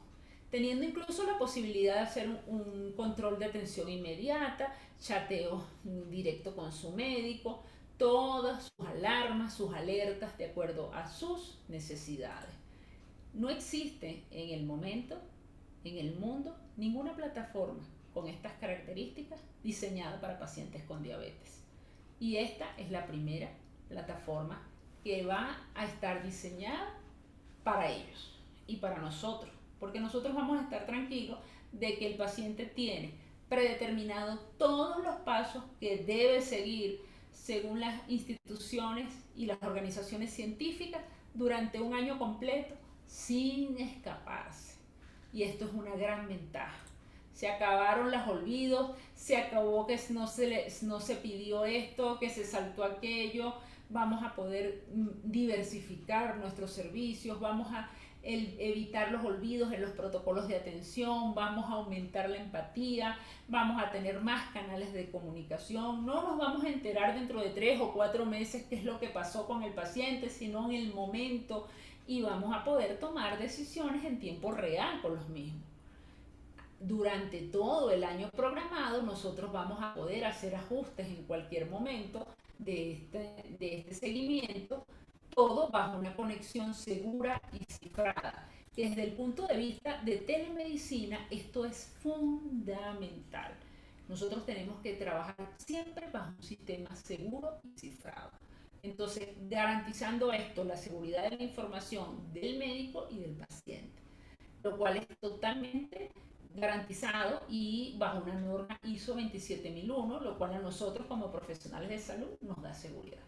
teniendo incluso la posibilidad de hacer un control de atención inmediata, chateo directo con su médico, todas sus alarmas, sus alertas de acuerdo a sus necesidades. No existe en el momento, en el mundo, ninguna plataforma con estas características diseñada para pacientes con diabetes. Y esta es la primera plataforma que va a estar diseñada para ellos y para nosotros, porque nosotros vamos a estar tranquilos de que el paciente tiene predeterminado todos los pasos que debe seguir según las instituciones y las organizaciones científicas durante un año completo sin escaparse. Y esto es una gran ventaja. Se acabaron los olvidos, se acabó que no se pidió esto, que se saltó aquello. Vamos a poder diversificar nuestros servicios, vamos a evitar los olvidos en los protocolos de atención, vamos a aumentar la empatía, vamos a tener más canales de comunicación, no nos vamos a enterar dentro de 3 o 4 meses qué es lo que pasó con el paciente, sino en el momento, y vamos a poder tomar decisiones en tiempo real con los mismos. Durante todo el año programado nosotros vamos a poder hacer ajustes en cualquier momento de este seguimiento, todo bajo una conexión segura y cifrada. Desde el punto de vista de telemedicina, esto es fundamental. Nosotros tenemos que trabajar siempre bajo un sistema seguro y cifrado. Entonces, garantizando esto, la seguridad de la información del médico y del paciente, lo cual es totalmente garantizado y bajo una norma ISO 27001, lo cual a nosotros como profesionales de salud nos da seguridad.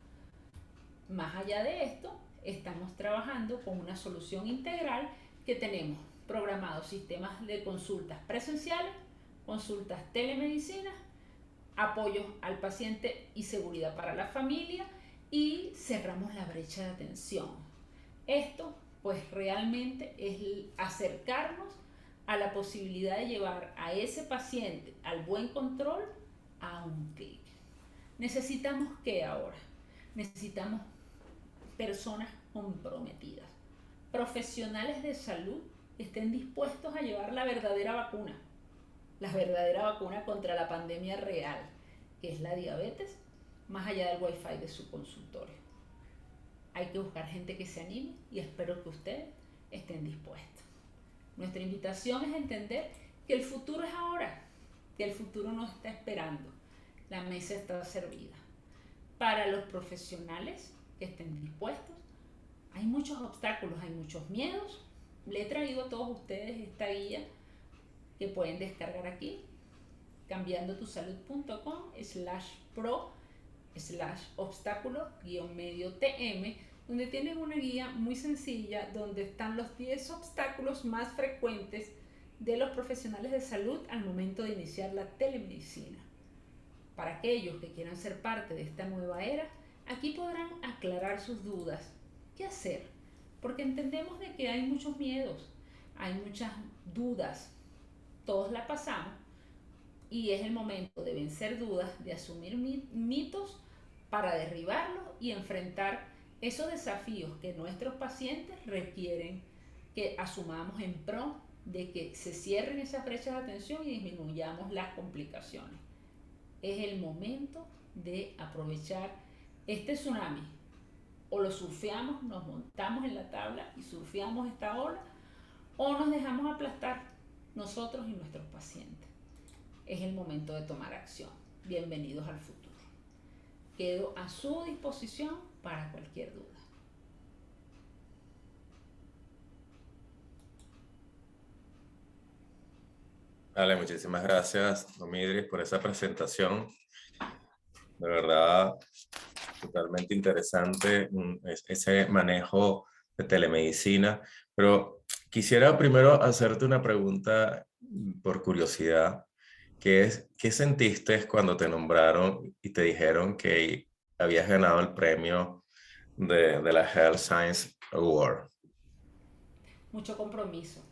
Más allá de esto, estamos trabajando con una solución integral que tenemos programados sistemas de consultas presenciales, consultas telemedicina, apoyo al paciente y seguridad para la familia, y cerramos la brecha de atención. Esto pues realmente es acercarnos a la posibilidad de llevar a ese paciente al buen control a un clic. ¿Necesitamos qué ahora? Necesitamos personas comprometidas, profesionales de salud que estén dispuestos a llevar la verdadera vacuna contra la pandemia real, que es la diabetes, más allá del wifi de su consultorio. Hay que buscar gente que se anime y espero que ustedes estén dispuestos. Nuestra invitación es entender que el futuro es ahora, que el futuro nos está esperando. La mesa está servida. Para los profesionales que estén dispuestos, hay muchos obstáculos, hay muchos miedos. Le he traído a todos ustedes esta guía que pueden descargar aquí, cambiandotusalud.com/pro/obstáculo-tm, donde tienes una guía muy sencilla donde están los 10 obstáculos más frecuentes de los profesionales de salud al momento de iniciar la telemedicina. Para aquellos que quieran ser parte de esta nueva era, aquí podrán aclarar sus dudas. ¿Qué hacer? Porque entendemos de que hay muchos miedos, hay muchas dudas, todos la pasamos, y es el momento de vencer dudas, de asumir mitos para derribarlos y enfrentar esos desafíos que nuestros pacientes requieren que asumamos en pro de que se cierren esas brechas de atención y disminuyamos las complicaciones. Es el momento de aprovechar este tsunami. O lo surfeamos, nos montamos en la tabla y surfeamos esta ola, o nos dejamos aplastar nosotros y nuestros pacientes. Es el momento de tomar acción. Bienvenidos al futuro. Quedo a su disposición para cualquier duda. Vale, muchísimas gracias, Domidris, por esa presentación. De verdad, totalmente interesante ese manejo de telemedicina. Pero quisiera primero hacerte una pregunta por curiosidad, que es, ¿qué sentiste cuando te nombraron y te dijeron que habías ganado el premio de la Health Science Award? Mucho compromiso.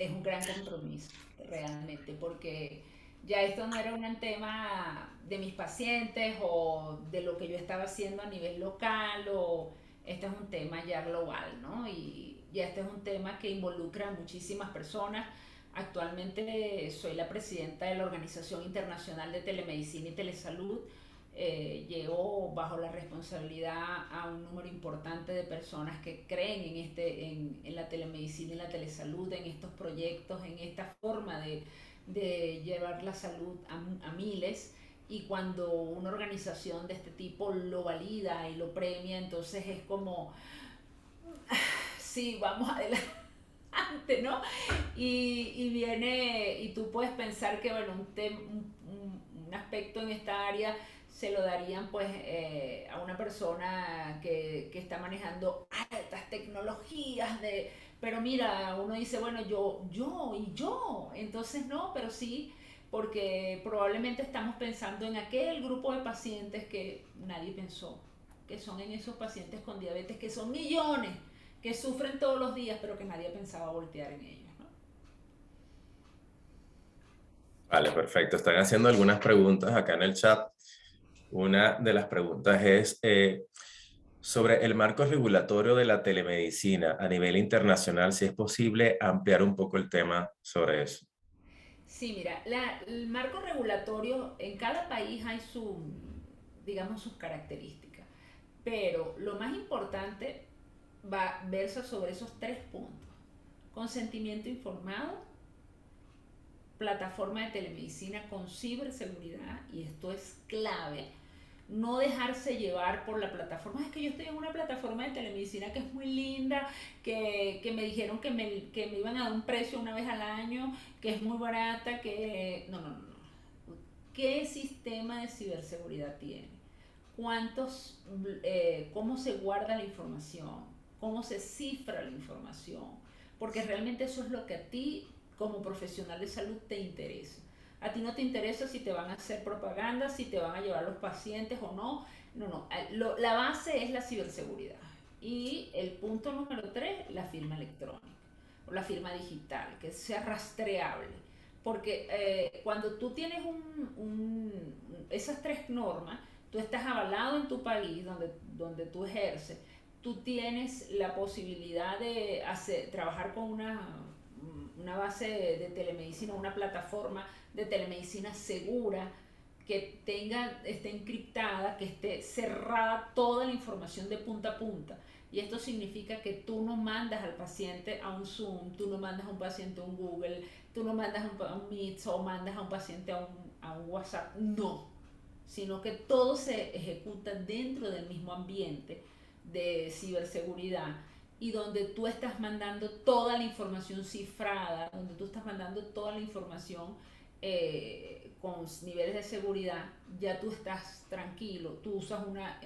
Es un gran compromiso, realmente, porque ya esto no era un tema de mis pacientes o de lo que yo estaba haciendo a nivel local, o este es un tema ya global, ¿no? Y ya este es un tema que involucra a muchísimas personas. Actualmente soy la presidenta de la Organización Internacional de Telemedicina y Telesalud. Llevo bajo la responsabilidad a un número importante de personas que creen en la telemedicina y la telesalud, en estos proyectos, en esta forma de llevar la salud a miles. Y cuando una organización de este tipo lo valida y lo premia, entonces es como, sí, vamos adelante, ¿no? Y viene, y tú puedes pensar que, bueno, un aspecto en esta área se lo darían pues a una persona que está manejando altas tecnologías de, pero mira, uno dice, bueno, yo, entonces no, pero sí, porque probablemente estamos pensando en aquel grupo de pacientes que nadie pensó, que son en esos pacientes con diabetes, que son millones, que sufren todos los días, pero que nadie pensaba voltear en ellos, ¿no? Vale, perfecto. Están haciendo algunas preguntas acá en el chat. Una de las preguntas es sobre el marco regulatorio de la telemedicina a nivel internacional, si es posible ampliar un poco el tema sobre eso. Sí, mira, el marco regulatorio en cada país hay digamos, sus características, pero lo más importante versa sobre esos tres puntos: consentimiento informado, plataforma de telemedicina con ciberseguridad, y esto es clave. No dejarse llevar por la plataforma. Es que yo estoy en una plataforma de telemedicina que es muy linda, que me dijeron que me iban a dar un precio una vez al año, que es muy barata, que... No, no, no, no. ¿Qué sistema de ciberseguridad tiene? ¿Cómo se guarda la información? ¿Cómo se cifra la información? Porque realmente eso es lo que a ti como profesional de salud te interesa. A ti no te interesa si te van a hacer propaganda, si te van a llevar los pacientes o no. No, no. La base es la ciberseguridad. Y el punto número 3, la firma electrónica o la firma digital, que sea rastreable. Porque cuando tú tienes esas tres normas, tú estás avalado en tu país donde tú ejerces, tú tienes la posibilidad de trabajar con una base de telemedicina, una plataforma de telemedicina segura, que esté encriptada, que esté cerrada toda la información de punta a punta. Y esto significa que tú no mandas al paciente a un Zoom, tú no mandas a un paciente a un Google, tú no mandas a un Meet o mandas a un paciente a un WhatsApp. No, sino que todo se ejecuta dentro del mismo ambiente de ciberseguridad, y donde tú estás mandando toda la información cifrada, donde tú estás mandando toda la información con niveles de seguridad, ya tú estás tranquilo, tú usas una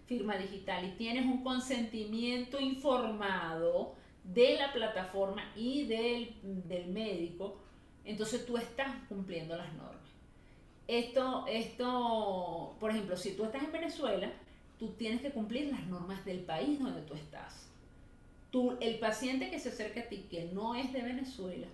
firma digital y tienes un consentimiento informado de la plataforma y del médico, entonces tú estás cumpliendo las normas. Por ejemplo, si tú estás en Venezuela, tú tienes que cumplir las normas del país donde tú estás. El paciente que se acerca a ti, que no es de Venezuela,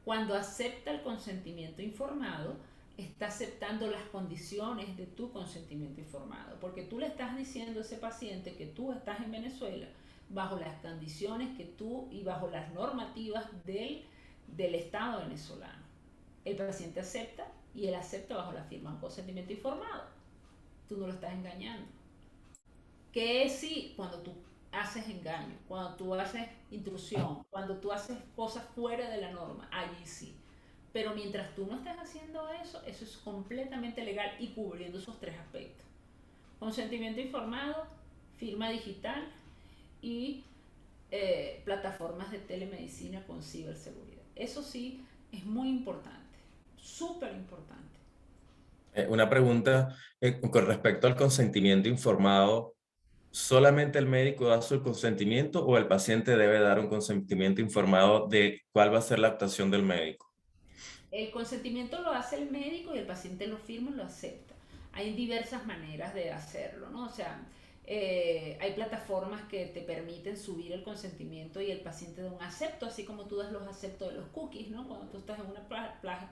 cuando acepta el consentimiento informado, está aceptando las condiciones de tu consentimiento informado, porque tú le estás diciendo a ese paciente que tú estás en Venezuela bajo las condiciones que tú y bajo las normativas del Estado venezolano. El paciente acepta, y él acepta bajo la firma un consentimiento informado. Tú no lo estás engañando. Que es sí cuando tú haces engaño, cuando tú haces intrusión, cuando tú haces cosas fuera de la norma, allí sí. Pero mientras tú no estés haciendo eso, eso es completamente legal y cubriendo esos tres aspectos: consentimiento informado, firma digital y plataformas de telemedicina con ciberseguridad. Eso sí Es muy importante, súper importante. Una pregunta con respecto al consentimiento informado. ¿Solamente el médico da su consentimiento o el paciente debe dar un consentimiento informado de cuál va a ser la actuación del médico? El consentimiento lo hace el médico y el paciente lo firma y lo acepta. Hay diversas maneras de hacerlo, ¿no? O sea, hay plataformas que te permiten subir el consentimiento y el paciente da un acepto, así como tú das los aceptos de los cookies, ¿no? Cuando tú estás en una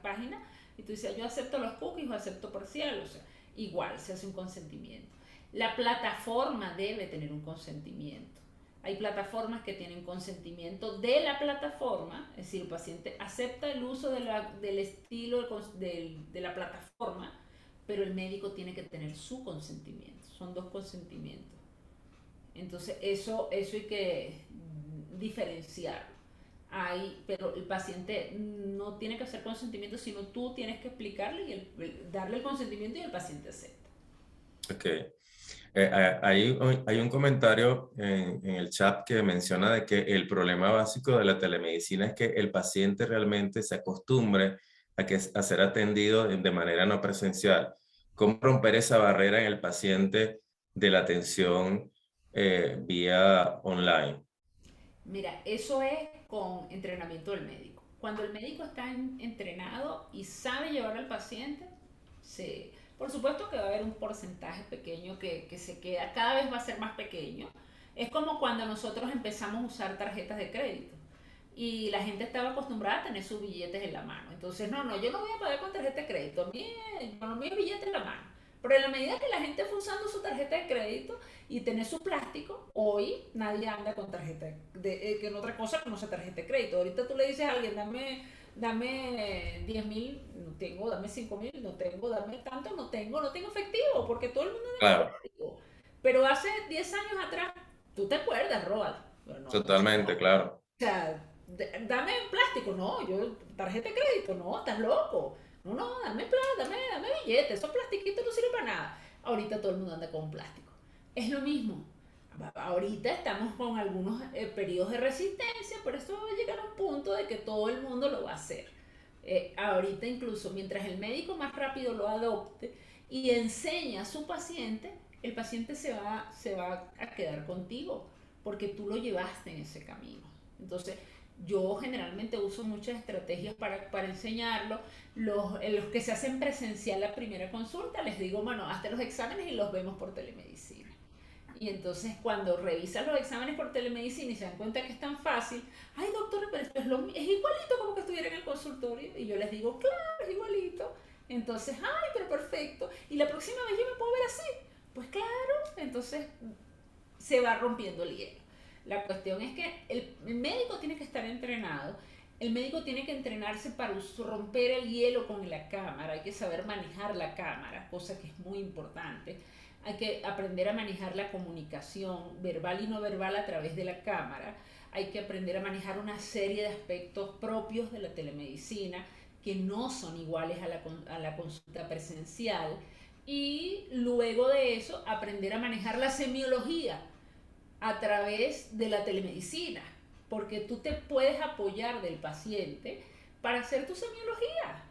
página y tú dices, yo acepto los cookies o acepto parcial, o sea, igual se hace un consentimiento. La plataforma debe tener un consentimiento. Hay plataformas que tienen consentimiento de la plataforma, es decir, el paciente acepta el uso del estilo de la plataforma, pero el médico tiene que tener su consentimiento. Son dos consentimientos. Entonces, eso hay que diferenciar. Pero el paciente no tiene que hacer consentimiento, sino tú tienes que explicarle y darle el consentimiento y el paciente acepta. Ok. Hay un comentario en el chat que menciona de que el problema básico de la telemedicina es que el paciente realmente se acostumbre a ser atendido de manera no presencial. ¿Cómo romper esa barrera en el paciente de la atención vía online? Mira, eso es con entrenamiento del médico. Cuando el médico está entrenado y sabe llevar al paciente, por supuesto que va a haber un porcentaje pequeño que se queda, cada vez va a ser más pequeño. Es como cuando nosotros empezamos a usar tarjetas de crédito y la gente estaba acostumbrada a tener sus billetes en la mano. Entonces, no, yo no voy a pagar con tarjeta de crédito, a mí, con los míos billetes en la mano. Pero en la medida que la gente fue usando su tarjeta de crédito y tener su plástico, hoy nadie anda con tarjeta que en otra cosa que no sea tarjeta de crédito. Ahorita tú le dices a alguien, dame 10.000, no tengo, dame 5.000, no tengo, dame tanto, no tengo efectivo, porque todo el mundo anda con Claro, plástico. Pero hace 10 años atrás, tú te acuerdas, Roald, pero no, totalmente, claro. o sea, dame plástico, no, yo, tarjeta de crédito, no, estás loco. No, dame plata, dame billetes, esos plastiquitos no sirven para nada. Ahorita todo el mundo anda con plástico. Es lo mismo. Ahorita estamos con algunos periodos de resistencia, pero esto va a llegar a un punto de que todo el mundo lo va a hacer. Ahorita incluso, mientras el médico más rápido lo adopte y enseña a su paciente, el paciente se va a quedar contigo, porque tú lo llevaste en ese camino. Entonces, yo generalmente uso muchas estrategias para enseñarlo. Los que se hacen presencial la primera consulta, les digo, bueno, hazte los exámenes y los vemos por telemedicina. Y entonces cuando revisan los exámenes por telemedicina y se dan cuenta que es tan fácil, ay doctor, pero esto es igualito como que estuviera en el consultorio. Y yo les digo, claro, es igualito. Entonces, ay, pero perfecto. Y la próxima vez yo me puedo ver así. Pues claro, entonces se va rompiendo el hielo. La cuestión es que el médico tiene que estar entrenado, el médico tiene que entrenarse para romper el hielo con la cámara, hay que saber manejar la cámara, cosa que es muy importante. Hay que aprender a manejar la comunicación verbal y no verbal a través de la cámara. Hay que aprender a manejar una serie de aspectos propios de la telemedicina que no son iguales a la consulta presencial. Y luego de eso, aprender a manejar la semiología a través de la telemedicina, porque tú te puedes apoyar del paciente para hacer tu semiología,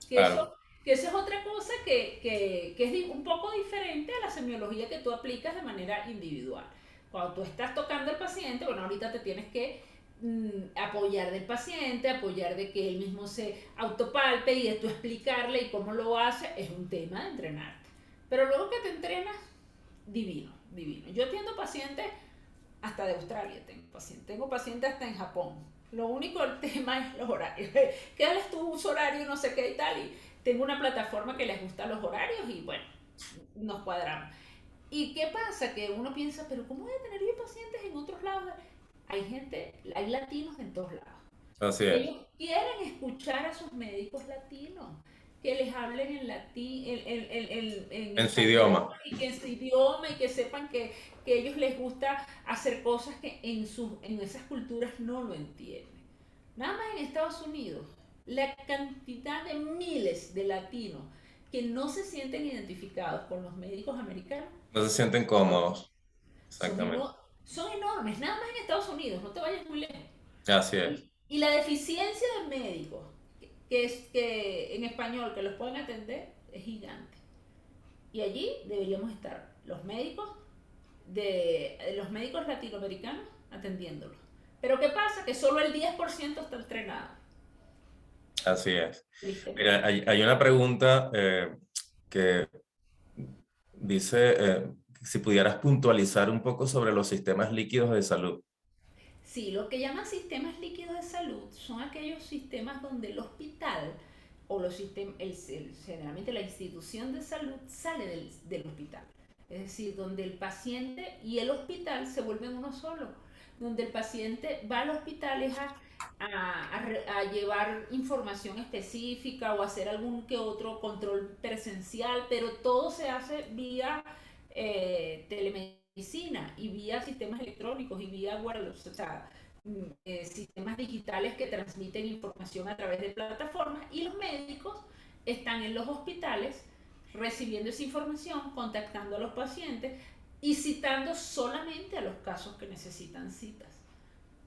que Claro. eso es otra cosa que es un poco diferente a la semiología que tú aplicas de manera individual. Cuando tú estás tocando al paciente, bueno, ahorita te tienes que apoyar del paciente, apoyar de que él mismo se autopalpe y de tú explicarle y cómo lo hace, es un tema de entrenarte. Pero luego que te entrenas, divino, divino. Yo atiendo pacientes hasta de Australia, tengo pacientes hasta en Japón. Lo único el tema es los horarios. ¿Qué es tu uso horario? No sé qué y tal. Y tengo una plataforma que les gusta los horarios y bueno, nos cuadramos. ¿Y qué pasa? Que uno piensa, pero ¿cómo voy a tener yo pacientes en otros lados? Hay latinos en todos lados. Así Y es. ellos quieren escuchar a sus médicos latinos, que les hablen en latín, en En su español, idioma. y que en su idioma, y que sepan que a ellos les gusta hacer cosas que en esas culturas no lo entienden. Nada más en Estados Unidos, la cantidad de miles de latinos que no se sienten identificados con los médicos americanos No se sienten cómodos. son, Exactamente. son enormes, nada más en Estados Unidos, no te vayas muy lejos. Así es. Y la deficiencia de médicos que en español que los pueden atender es gigante. Y allí deberíamos estar los médicos latinoamericanos atendiéndolos. Pero ¿qué pasa? Que solo el 10% está entrenado. Así es. ¿Viste? Mira, hay una pregunta que dice si pudieras puntualizar un poco sobre los sistemas líquidos de salud. Sí, lo que llaman sistemas líquidos de salud son aquellos sistemas donde el hospital o generalmente la institución de salud sale del hospital. Es decir, donde el paciente y el hospital se vuelven uno solo. Donde el paciente va al hospital es a llevar información específica o hacer algún que otro control presencial, pero todo se hace vía telemedicina y vía sistemas electrónicos y vía wireless, o sea, sistemas digitales que transmiten información a través de plataformas, y los médicos están en los hospitales recibiendo esa información, contactando a los pacientes y citando solamente a los casos que necesitan citas.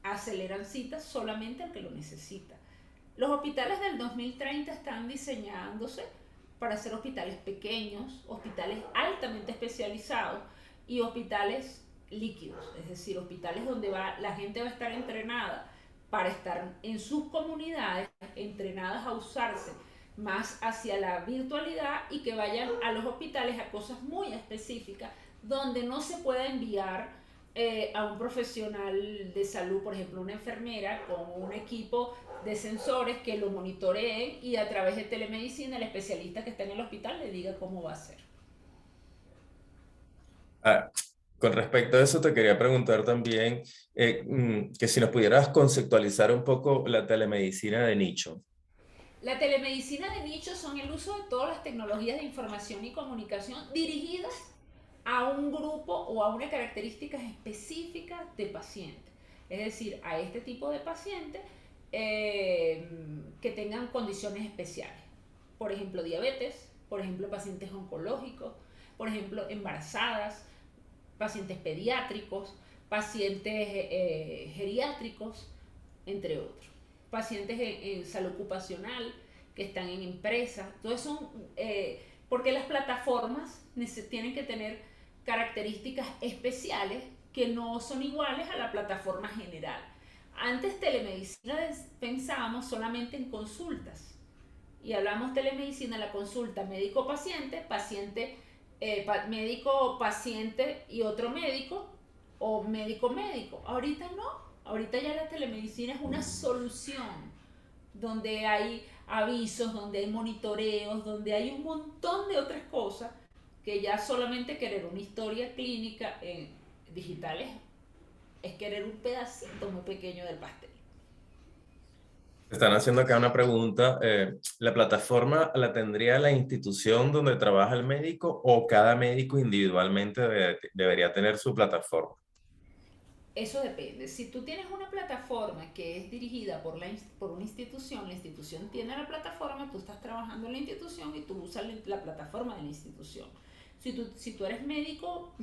Aceleran citas solamente al que lo necesita. Los hospitales del 2030 están diseñándose para ser hospitales pequeños, hospitales altamente especializados y hospitales líquidos, es decir, hospitales donde la gente va a estar entrenada para estar en sus comunidades, entrenadas a usarse más hacia la virtualidad, y que vayan a los hospitales a cosas muy específicas donde no se pueda enviar a un profesional de salud, por ejemplo una enfermera con un equipo de sensores que lo monitoreen y a través de telemedicina el especialista que está en el hospital le diga cómo va a ser. Con respecto a eso te quería preguntar también que si nos pudieras conceptualizar un poco la telemedicina de nicho. La telemedicina de nicho son el uso de todas las tecnologías de información y comunicación dirigidas a un grupo o a una característica específica de paciente. Es decir, a este tipo de paciente que tengan condiciones especiales. Por ejemplo, diabetes, por ejemplo, pacientes oncológicos, por ejemplo, embarazadas, pacientes pediátricos, pacientes geriátricos, entre otros. Pacientes en salud ocupacional que están en empresas. Entonces son, porque las plataformas tienen que tener características especiales que no son iguales a la plataforma general. Antes telemedicina pensábamos solamente en consultas y hablamos telemedicina, la consulta médico-paciente, médico-paciente y otro médico, o médico-médico. Ahorita no, ahorita ya la telemedicina es una solución donde hay avisos, donde hay monitoreos, donde hay un montón de otras cosas que ya solamente querer una historia clínica digital es querer un pedacito muy pequeño del pastel. Están haciendo acá una pregunta. ¿La plataforma la tendría la institución donde trabaja el médico o cada médico individualmente debería tener su plataforma? Eso depende. Si tú tienes una plataforma que es dirigida por una institución, la institución tiene la plataforma, tú estás trabajando en la institución y tú usas la plataforma de la institución. Si tú eres médico,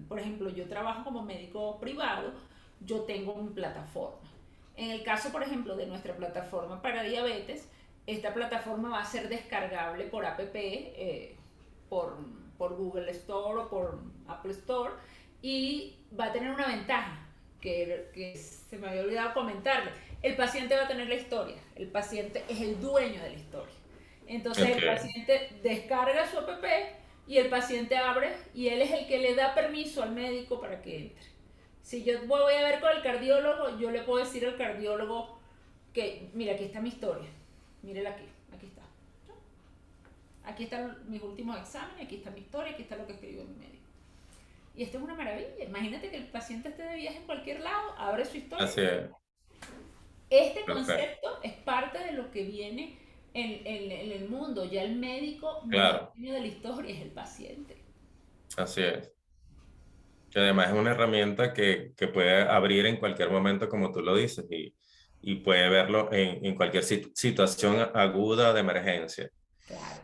por ejemplo, yo trabajo como médico privado, yo tengo mi plataforma. En el caso, por ejemplo, de nuestra plataforma para diabetes, esta plataforma va a ser descargable por app, por Google Store o por Apple Store, y va a tener una ventaja que se me había olvidado comentarle. El paciente va a tener la historia, el paciente es el dueño de la historia. Entonces el paciente descarga su app y el paciente abre y él es el que le da permiso al médico para que entre. Si yo voy a ver con el cardiólogo, yo le puedo decir al cardiólogo que, mira, aquí está mi historia, mírela aquí está. Aquí están mis últimos exámenes, aquí está mi historia, aquí está lo que escribió mi médico. Y esto es una maravilla. Imagínate que el paciente esté de viaje en cualquier lado, abre su historia. Así es. Este concepto es parte de lo que viene en el mundo. Ya el médico no es el dueño de la historia, es el paciente. Así es. Que además es una herramienta que puede abrir en cualquier momento, como tú lo dices, y puede verlo en cualquier situación aguda de emergencia. Claro.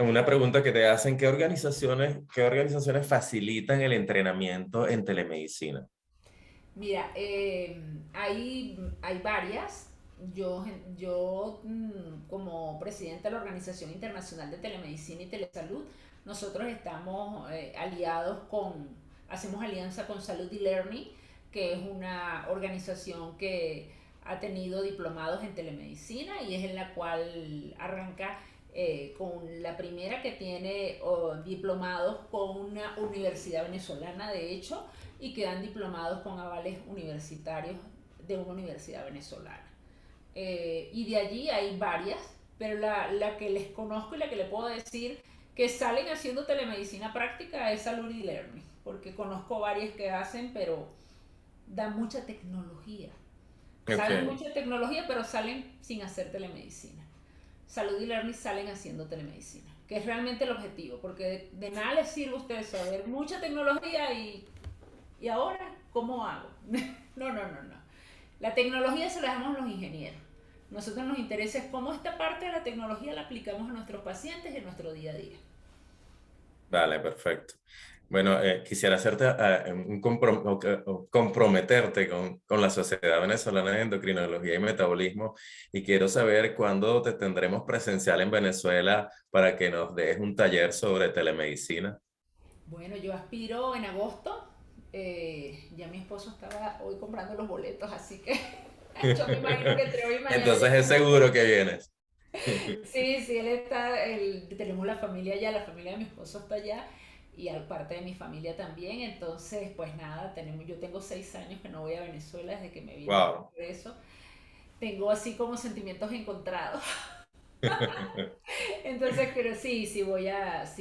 Una pregunta que te hacen: ¿qué organizaciones facilitan el entrenamiento en telemedicina? Mira, hay varias. como presidenta de la Organización Internacional de Telemedicina y Telesalud, nosotros estamos hacemos alianza con Salud e-Learning, que es una organización que ha tenido diplomados en telemedicina y es en la cual arranca con la primera que tiene diplomados con una universidad venezolana, de hecho, y que dan diplomados con avales universitarios de una universidad venezolana. Y de allí hay varias, pero la que les conozco y la que les puedo decir que salen haciendo telemedicina práctica es Salud e-Learning, porque conozco varias que hacen, pero dan mucha tecnología. Saben mucha tecnología, pero salen sin hacer telemedicina. Salud e-Learning salen haciendo telemedicina, que es realmente el objetivo, porque de nada les sirve a ustedes saber mucha tecnología y ahora, ¿cómo hago? No. La tecnología se la dejamos a los ingenieros. Nosotros nos interesa es cómo esta parte de la tecnología la aplicamos a nuestros pacientes en nuestro día a día. Vale, perfecto. Bueno, quisiera hacerte comprometerte con la Sociedad Venezolana de Endocrinología y Metabolismo, y quiero saber cuándo te tendremos presencial en Venezuela para que nos des un taller sobre telemedicina. Bueno, yo aspiro en agosto. Ya mi esposo estaba hoy comprando los boletos, así que yo me imagino que entre hoy y mañana. Entonces es seguro que vienes. Sí, tenemos la familia allá, la familia de mi esposo está allá y parte de mi familia también, entonces pues nada, yo tengo 6 años que no voy a Venezuela desde que me vine. Wow. Por eso tengo así como sentimientos encontrados. Entonces, pero sí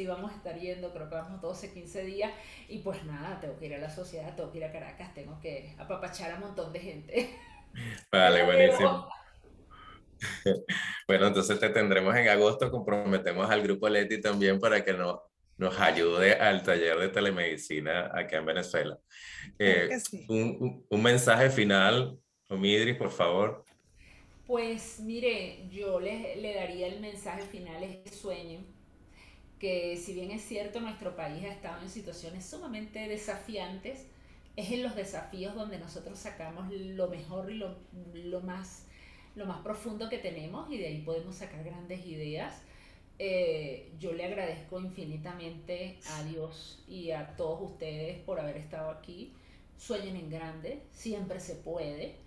vamos a estar yendo, creo que vamos 12, 15 días y pues nada, tengo que ir a la sociedad, tengo que ir a Caracas, tengo que apapachar a un montón de gente. Vale, buenísimo. Bueno, entonces te tendremos en agosto, comprometemos al Grupo Leti también para que nos ayude al taller de telemedicina acá en Venezuela. Sí. Un mensaje final, Omidris, por favor. Pues mire, yo le daría el mensaje final, es que sueñen, que si bien es cierto nuestro país ha estado en situaciones sumamente desafiantes, es en los desafíos donde nosotros sacamos lo mejor y lo más profundo que tenemos, y de ahí podemos sacar grandes ideas. Yo le agradezco infinitamente a Dios y a todos ustedes por haber estado aquí. Sueñen en grande, siempre se puede.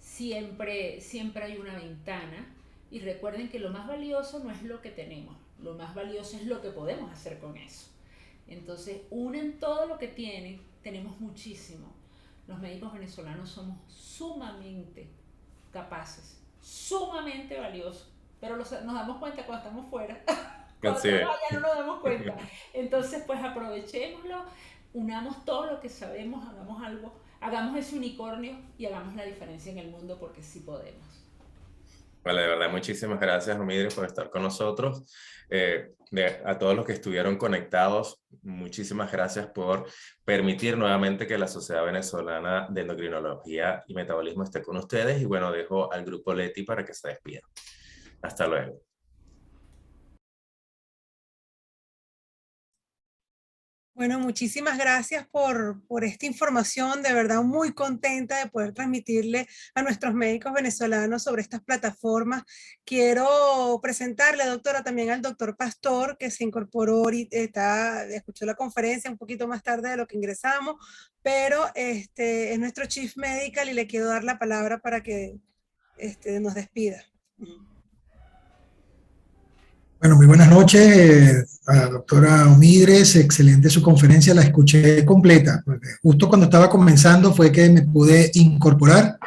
Siempre hay una ventana, y recuerden que lo más valioso no es lo que tenemos, lo más valioso es lo que podemos hacer con eso. Entonces unen todo lo que tienen, tenemos muchísimo. Los médicos venezolanos somos sumamente capaces, sumamente valiosos, pero nos damos cuenta cuando estamos fuera. Cuando estamos allá no nos damos cuenta. Entonces pues aprovechémoslo, unamos todo lo que sabemos, hagamos algo, hagamos ese unicornio y hagamos la diferencia en el mundo, porque sí podemos. Vale, de verdad, muchísimas gracias, Omidris, por estar con nosotros. A todos los que estuvieron conectados, muchísimas gracias por permitir nuevamente que la Sociedad Venezolana de Endocrinología y Metabolismo esté con ustedes. Y bueno, dejo al Grupo Leti para que se despida. Hasta luego. Bueno, muchísimas gracias por esta información. De verdad, muy contenta de poder transmitirle a nuestros médicos venezolanos sobre estas plataformas. Quiero presentarle, doctora, también al doctor Pastor, que se incorporó ahorita, escuchó la conferencia un poquito más tarde de lo que ingresamos, pero es nuestro Chief Medical y le quiero dar la palabra para que nos despida. Bueno, muy buenas noches a la doctora Omidris, excelente su conferencia, la escuché completa, porque justo cuando estaba comenzando fue que me pude incorporar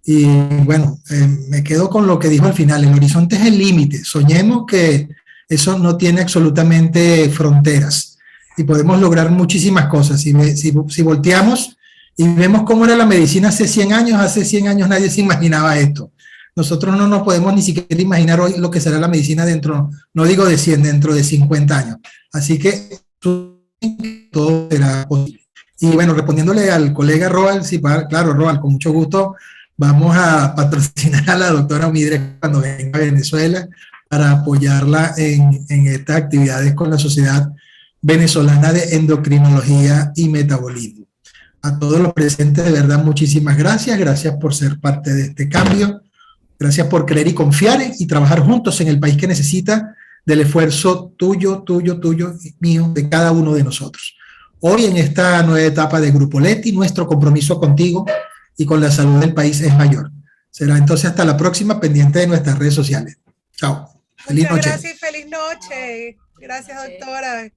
y bueno, me quedo con lo que dijo al final, el horizonte es el límite, soñemos que eso no tiene absolutamente fronteras y podemos lograr muchísimas cosas. Si volteamos y vemos cómo era la medicina hace 100 años nadie se imaginaba esto. Nosotros no nos podemos ni siquiera imaginar hoy lo que será la medicina dentro, no digo de 100, dentro de 50 años. Así que todo será posible. Y bueno, respondiéndole al colega Roald, sí, claro, Roald, con mucho gusto vamos a patrocinar a la doctora Omidris cuando venga a Venezuela para apoyarla en estas actividades con la Sociedad Venezolana de Endocrinología y Metabolismo. A todos los presentes, de verdad, muchísimas gracias. Gracias por ser parte de este cambio. Gracias por creer y confiar y trabajar juntos en el país que necesita del esfuerzo tuyo, mío, de cada uno de nosotros. Hoy, en esta nueva etapa de Grupo Leti, nuestro compromiso contigo y con la salud del país es mayor. Será entonces hasta la próxima, pendiente de nuestras redes sociales. Chao. Feliz noche. Muchas gracias y feliz noche. Gracias, doctora.